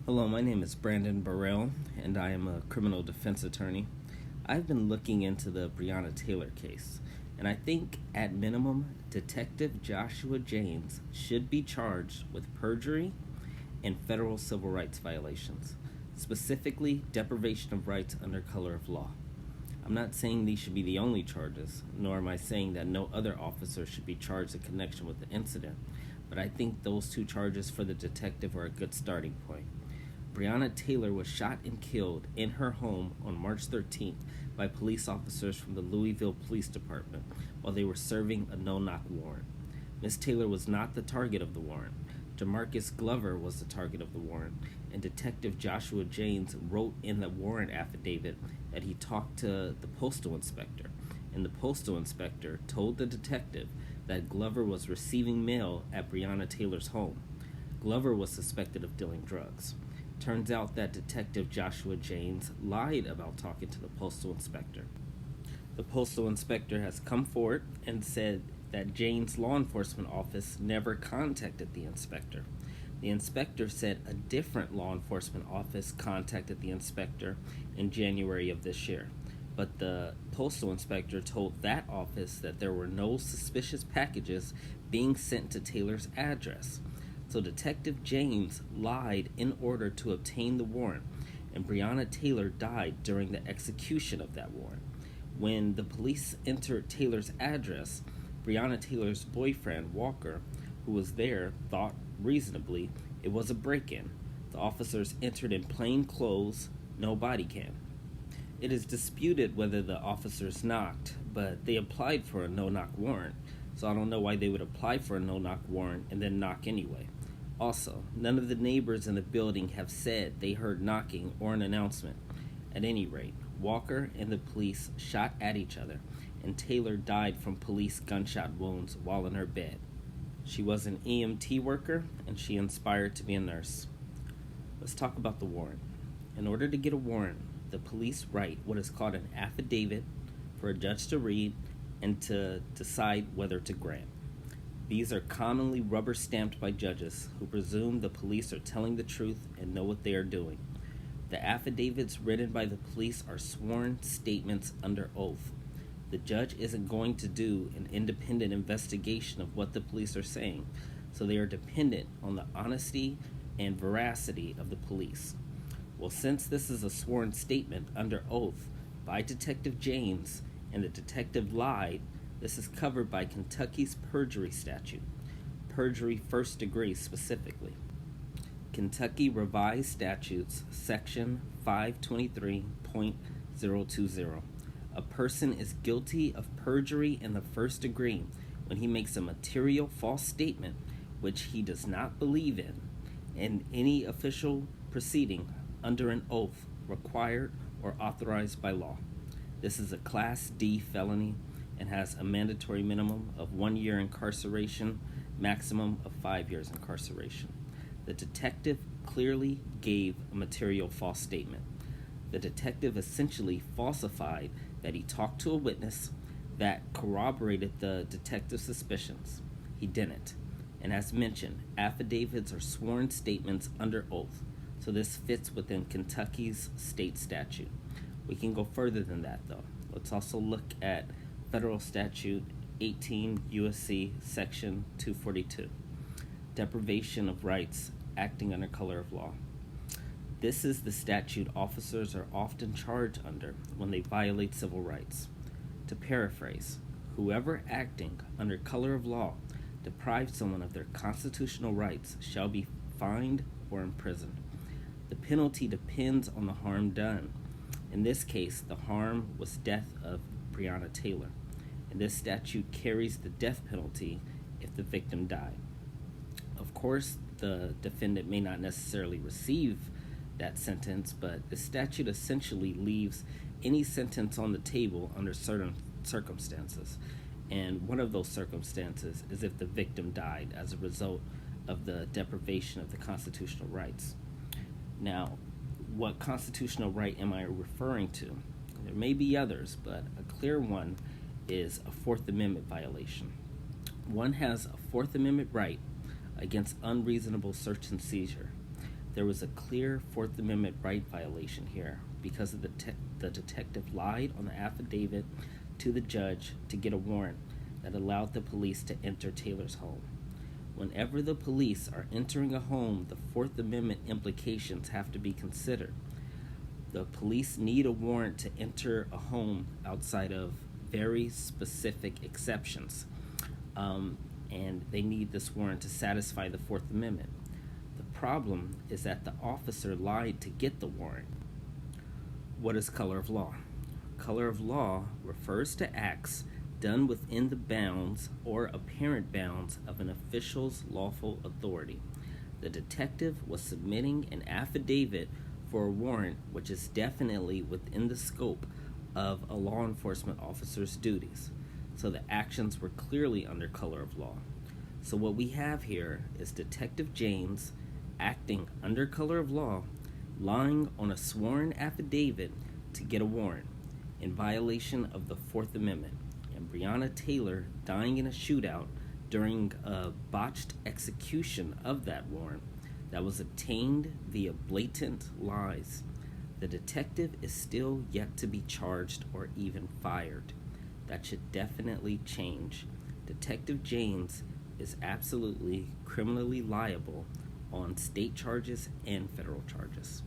Hello, my name is Brandon Burrell, and I am a criminal defense attorney. I've been looking into the Breonna Taylor case, and I think, at minimum, Detective Joshua Jaynes should be charged with perjury and federal civil rights violations, specifically deprivation of rights under color of law. I'm not saying these should be the only charges, nor am I saying that no other officer should be charged in connection with the incident, but I think those two charges for the detective are a good starting point. Breonna Taylor was shot and killed in her home on March 13th by police officers from the Louisville Police Department while they were serving a no-knock warrant. Ms. Taylor was not the target of the warrant. Jamarcus Glover was the target of the warrant, and Detective Joshua Jaynes wrote in the warrant affidavit that he talked to the postal inspector, and the postal inspector told the detective that Glover was receiving mail at Breonna Taylor's home. Glover was suspected of dealing drugs. Turns out that Detective Joshua Jaynes lied about talking to the postal inspector. The postal inspector has come forward and said that Jaynes' law enforcement office never contacted the inspector. The inspector said a different law enforcement office contacted the inspector in January of this year, but the postal inspector told that office that there were no suspicious packages being sent to Taylor's address. So Detective Jaynes lied in order to obtain the warrant, and Breonna Taylor died during the execution of that warrant. When the police entered Taylor's address, Breonna Taylor's boyfriend, Walker, who was there, thought reasonably it was a break-in. The officers entered in plain clothes, no body cam. It is disputed whether the officers knocked, but they applied for a no-knock warrant, so I don't know why they would apply for a no-knock warrant and then knock anyway. Also, none of the neighbors in the building have said they heard knocking or an announcement. At any rate, Walker and the police shot at each other, and Taylor died from police gunshot wounds while in her bed. She was an EMT worker, and she aspired to be a nurse. Let's talk about the warrant. In order to get a warrant, the police write what is called an affidavit for a judge to read and to decide whether to grant. These are commonly rubber stamped by judges who presume the police are telling the truth and know what they are doing. The affidavits written by the police are sworn statements under oath. The judge isn't going to do an independent investigation of what the police are saying, so they are dependent on the honesty and veracity of the police. Well, since this is a sworn statement under oath by Detective Jaynes and the detective lied, this is covered by Kentucky's perjury statute, perjury first degree specifically. Kentucky Revised Statutes, Section 523.020. A person is guilty of perjury in the first degree when he makes a material false statement which he does not believe in any official proceeding under an oath required or authorized by law. This is a Class D felony and has a mandatory minimum of 1 year incarceration, maximum of 5 years incarceration. The detective clearly gave a material false statement. The detective essentially falsified that he talked to a witness that corroborated the detective's suspicions. He didn't. And as mentioned, affidavits are sworn statements under oath, so this fits within Kentucky's state statute. We can go further than that, though. Let's also look at Federal Statute 18 U.S.C. Section 242, deprivation of rights acting under color of law. This is the statute officers are often charged under when they violate civil rights. To paraphrase, whoever acting under color of law deprives someone of their constitutional rights shall be fined or imprisoned. The penalty depends on the harm done. In this case, the harm was death of Breonna Taylor, and this statute carries the death penalty if the victim died. Of course, the defendant may not necessarily receive that sentence, but the statute essentially leaves any sentence on the table under certain circumstances, and one of those circumstances is if the victim died as a result of the deprivation of the constitutional rights. Now, what constitutional right am I referring to? There may be others, but a clear one is a Fourth Amendment violation. One has a Fourth Amendment right against unreasonable search and seizure. There was a clear Fourth Amendment right violation here because the detective lied on the affidavit to the judge to get a warrant that allowed the police to enter Taylor's home. Whenever the police are entering a home, the Fourth Amendment implications have to be considered. The police need a warrant to enter a home outside of very specific exceptions, and they need this warrant to satisfy the Fourth Amendment. The problem is that the officer lied to get the warrant. What is color of law? Color of law refers to acts done within the bounds or apparent bounds of an official's lawful authority. The detective was submitting an affidavit for a warrant which is definitely within the scope of a law enforcement officer's duties. So the actions were clearly under color of law. So what we have here is Detective Jaynes acting under color of law, lying on a sworn affidavit to get a warrant in violation of the Fourth Amendment, and Breonna Taylor dying in a shootout during a botched execution of that warrant that was obtained via blatant lies. The detective is still yet to be charged or even fired. That should definitely change. Detective Jaynes is absolutely criminally liable on state charges and federal charges.